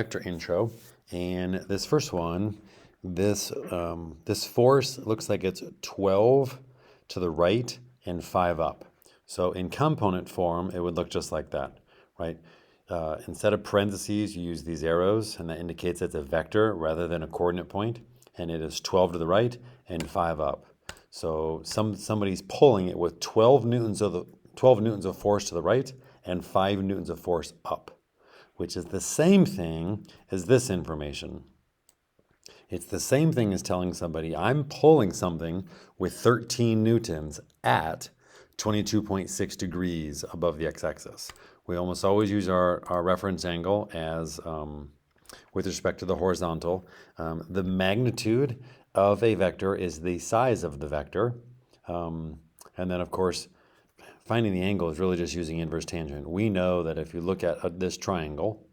Vector intro, and this first one, this force looks like it's 12 to the right and 5 up. So in component form, it would look just like that, right? Instead of parentheses, you use these arrows, and that indicates it's a vector rather than a coordinate point, and it is 12 to the right and 5 up. So somebody's pulling it with 12 newtons of force to the right and 5 newtons of force up, which is the same thing as this information. It's the same thing as telling somebody I'm pulling something with 13 newtons at 22.6 degrees above the x-axis. We almost always use our reference angle as with respect to the horizontal. The magnitude of a vector is the size of the vector. And then, of course, finding the angle is really just using inverse tangent. We know that if you look at this triangle,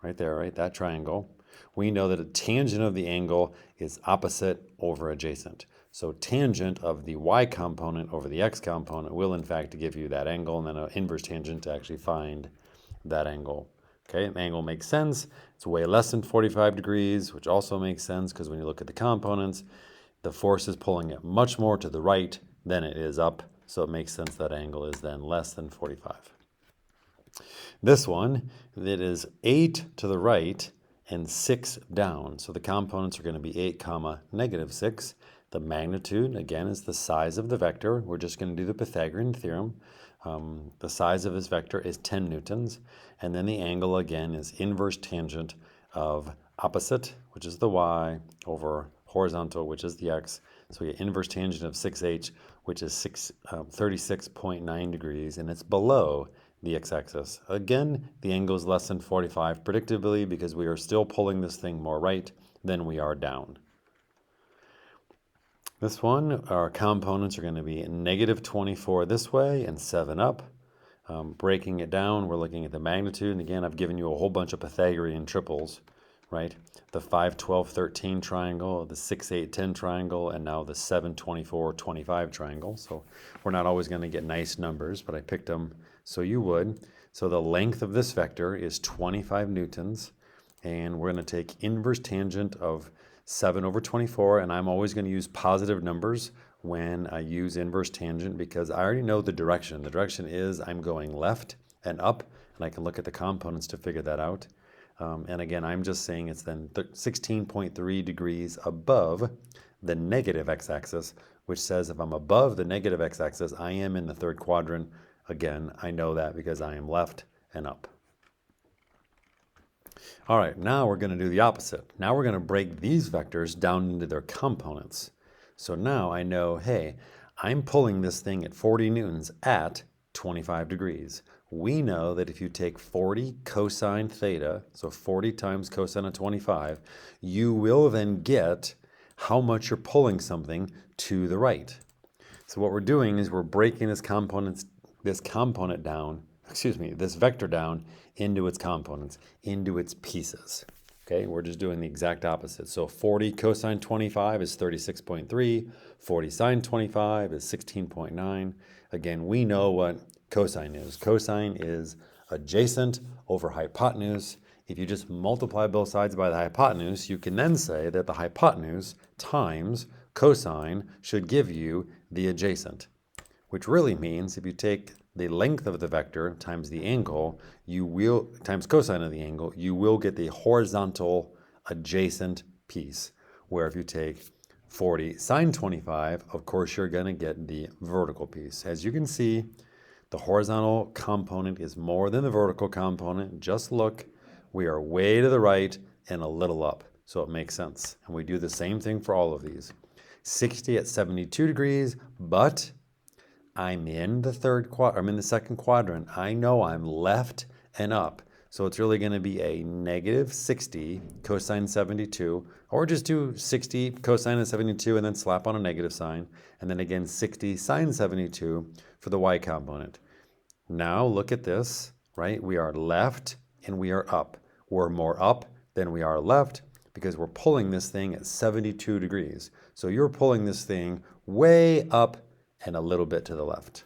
right there, right, that triangle, we know that a tangent of the angle is opposite over adjacent. So tangent of the y component over the x component will in fact give you that angle, and then an inverse tangent to actually find that angle. Okay, the angle makes sense. It's way less than 45 degrees, which also makes sense because when you look at the components, the force is pulling it much more to the right than it is up. So it makes sense that angle is then less than 45. This one, it is 8 to the right and 6 down. So the components are going to be 8 comma negative 6. The magnitude, again, is the size of the vector. We're just going to do the Pythagorean theorem. The size of this vector is 10 newtons. And then the angle, again, is inverse tangent of opposite, which is the y, over horizontal, which is the x. So we get inverse tangent of 6h, which is 36.9 degrees, and it's below the x-axis. Again, the angle is less than 45, predictably, because we are still pulling this thing more right than we are down. This one, our components are going to be negative 24 this way and 7 up. Breaking it down, we're looking at the magnitude, and again, I've given you a whole bunch of Pythagorean triples, right? The 5, 12, 13 triangle, the 6, 8, 10 triangle, and now the 7, 24, 25 triangle. So we're not always going to get nice numbers, but I picked them so you would. So the length of this vector is 25 newtons, and we're going to take inverse tangent of 7 over 24, and I'm always going to use positive numbers when I use inverse tangent because I already know the direction. The direction is I'm going left and up, and I can look at the components to figure that out. And again, I'm just saying it's then 16.3 degrees above the negative x-axis, which says if I'm above the negative x-axis, I am in the third quadrant. Again, I know that because I am left and up. All right, now we're going to do the opposite. Now we're going to break these vectors down into their components. So now I know, hey, I'm pulling this thing at 40 newtons at 25 degrees. We know that if you take 40 cosine theta, so 40 times cosine of 25, you will then get how much you're pulling something to the right. So what we're doing is we're breaking this vector down into its components, into its pieces. Okay, we're just doing the exact opposite. So 40 cosine 25 is 36.3, 40 sine 25 is 16.9. Again, we know what cosine is. Cosine is adjacent over hypotenuse. If you just multiply both sides by the hypotenuse, you can then say that the hypotenuse times cosine should give you the adjacent, which really means if you take the length of the vector times the angle, times cosine of the angle, you will get the horizontal adjacent piece. Where if you take 40 sine 25, of course you're going to get the vertical piece. As you can see, the horizontal component is more than the vertical component. Just look, we are way to the right and a little up, so it makes sense. And we do the same thing for all of these. 60 at 72 degrees, but I'm in the second quadrant. I know I'm left and up. So it's really going to be a negative 60 cosine 72, or just do 60 cosine of 72 and then slap on a negative sign. And then again, 60 sine 72 for the y component. Now look at this, right? We are left and we are up. We're more up than we are left because we're pulling this thing at 72 degrees. So you're pulling this thing way up and a little bit to the left.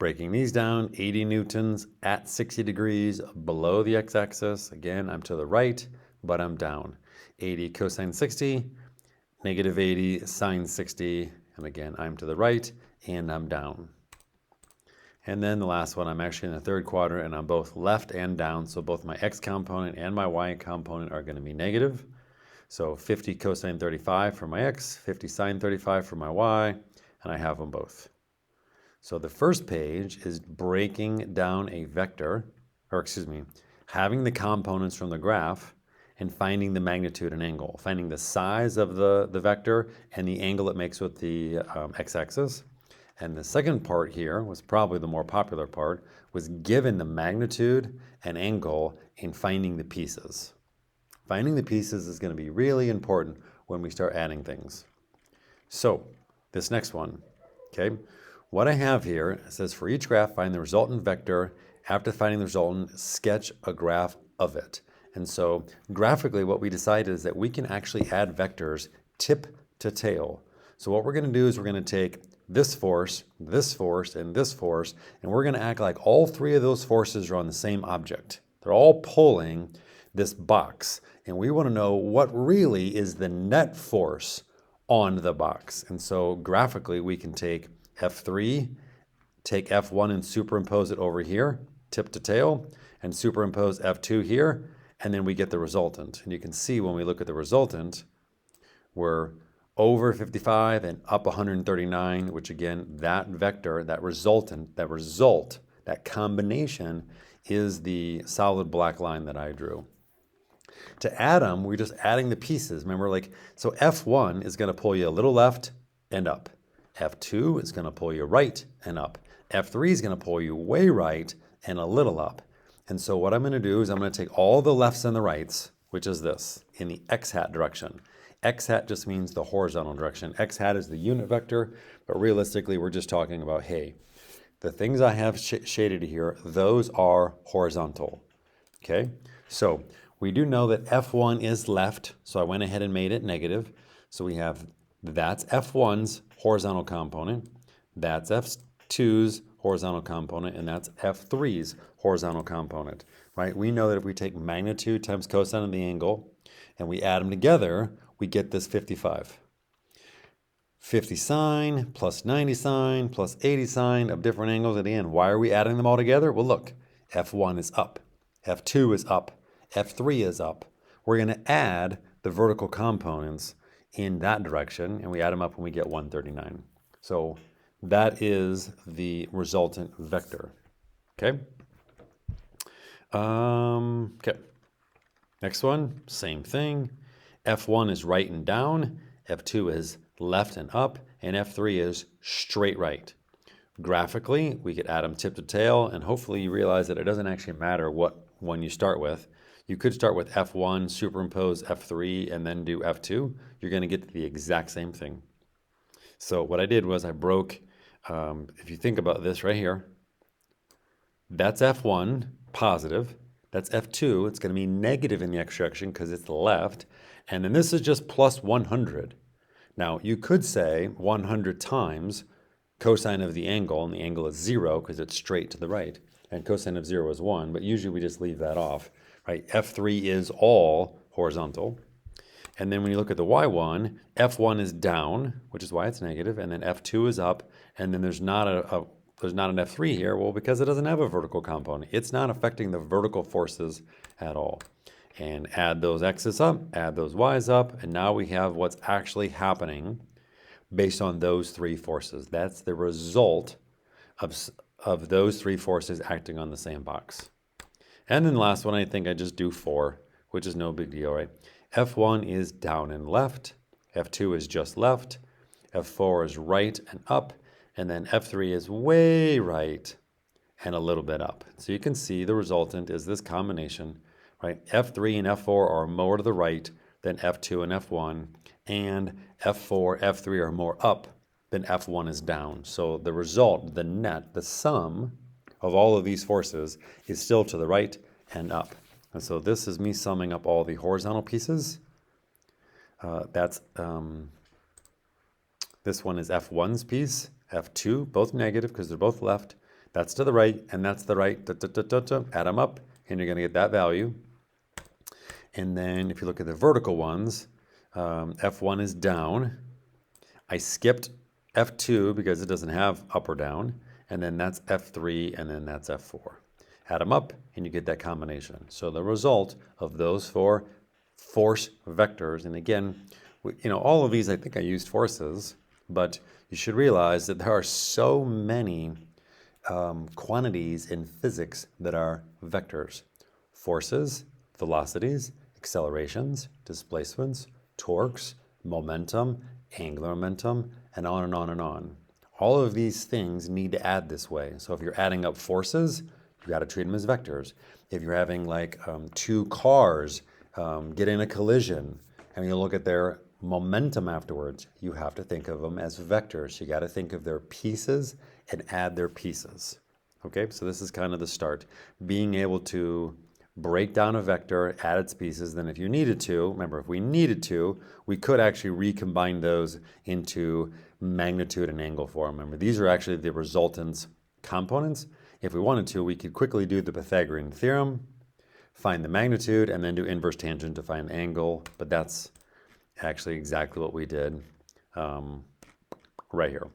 Breaking these down, 80 newtons at 60 degrees below the x-axis. Again, I'm to the right, but I'm down. 80 cosine 60, negative 80 sine 60, and again, I'm to the right and I'm down. And then the last one, I'm actually in the third quadrant and I'm both left and down, so both my x component and my y component are going to be negative. So 50 cosine 35 for my x, 50 sine 35 for my y, and I have them both. So the first page is breaking down a vector, or excuse me, having the components from the graph and finding the magnitude and angle, finding the size of the vector and the angle it makes with the x-axis. And the second part here was probably the more popular part, was given the magnitude and angle in finding the pieces. Finding the pieces is going to be really important when we start adding things. So this next one, okay, what I have here says for each graph, find the resultant vector. After finding the resultant, sketch a graph of it. And so graphically, what we decided is that we can actually add vectors tip to tail. So what we're going to do is we're going to take this force, and this force, and we're going to act like all three of those forces are on the same object. They're all pulling this box, and we want to know what really is the net force on the box. And so graphically, we can take F3, take F1 and superimpose it over here, tip to tail, and superimpose F2 here, and then we get the resultant. And you can see when we look at the resultant, we're over 55 and up 139, which again, that vector, that resultant, that combination is the solid black line that I drew. To add them, we're just adding the pieces. Remember, so F1 is going to pull you a little left and up. F2 is going to pull you right and up. F3 is going to pull you way right and a little up. And so what I'm going to do is I'm going to take all the lefts and the rights, which is this, in the x-hat direction. X-hat just means the horizontal direction. X-hat is the unit vector, but realistically, we're just talking about, hey, the things I have shaded here, those are horizontal, okay? So we do know that F1 is left, so I went ahead and made it negative. So we have, that's F1's horizontal component, that's F2's horizontal component, and that's F3's horizontal component, right? We know that if we take magnitude times cosine of the angle and we add them together, we get this 55. 50 sine plus 90 sine plus 80 sine of different angles at the end. Why are we adding them all together? Well, look, F1 is up, F2 is up, F3 is up. We're going to add the vertical components in that direction, and we add them up and we get 139. So that is the resultant vector, okay? Okay. Next one, same thing. F1 is right and down, F2 is left and up, and F3 is straight right. Graphically, we could add them tip to tail, and hopefully you realize that it doesn't actually matter what one you start with. You could start with F1, superimpose F3, and then do F2. You're going to get to the exact same thing. So what I did was I broke, if you think about this right here, that's F1, positive. That's F2. It's going to be negative in the x direction because it's left. And then this is just plus 100. Now, you could say 100 times cosine of the angle, and the angle is 0 because it's straight to the right. And cosine of 0 is 1, but usually we just leave that off, right? F3 is all horizontal. And then when you look at the y1, F1 is down, which is why it's negative, and then F2 is up, and then there's not an F3 here. Well, because it doesn't have a vertical component. It's not affecting the vertical forces at all. And add those x's up, add those y's up, and now we have what's actually happening based on those three forces. That's the result of those three forces acting on the same box. And then the last one, I think I just do 4, which is no big deal, right? F1 is down and left, F2 is just left, F4 is right and up, and then F3 is way right and a little bit up. So you can see the resultant is this combination, right? F3 and F4 are more to the right than F2 and F1, and F4, F3 are more up than F1 is down. So the result, the net, the sum of all of these forces is still to the right and up. And so this is me summing up all the horizontal pieces. This one is F1's piece, F2, both negative because they're both left. That's to the right, and that's the right. Add them up, and you're going to get that value. And then if you look at the vertical ones, F1 is down. I skipped F2 because it doesn't have up or down. And then that's F3, and then that's F4. Add them up, and you get that combination. So the result of those four force vectors, and again, all of these, I think I used forces, but you should realize that there are so many quantities in physics that are vectors. Forces, velocities, accelerations, displacements, torques, momentum, angular momentum, and on and on and on. All of these things need to add this way. So if you're adding up forces, you got to treat them as vectors. If you're having like two cars get in a collision and you look at their momentum afterwards, you have to think of them as vectors. You got to think of their pieces and add their pieces. Okay, so this is kind of the start. Being able to break down a vector, add its pieces, then if you needed to, remember, if we needed to, we could actually recombine those into magnitude and angle form. Remember, these are actually the resultants components. If we wanted to, we could quickly do the Pythagorean theorem, find the magnitude, and then do inverse tangent to find the angle, but that's actually exactly what we did right here.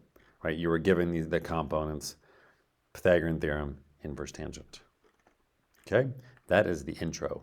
Right, you were given the components, Pythagorean theorem, inverse tangent. Okay, that is the intro.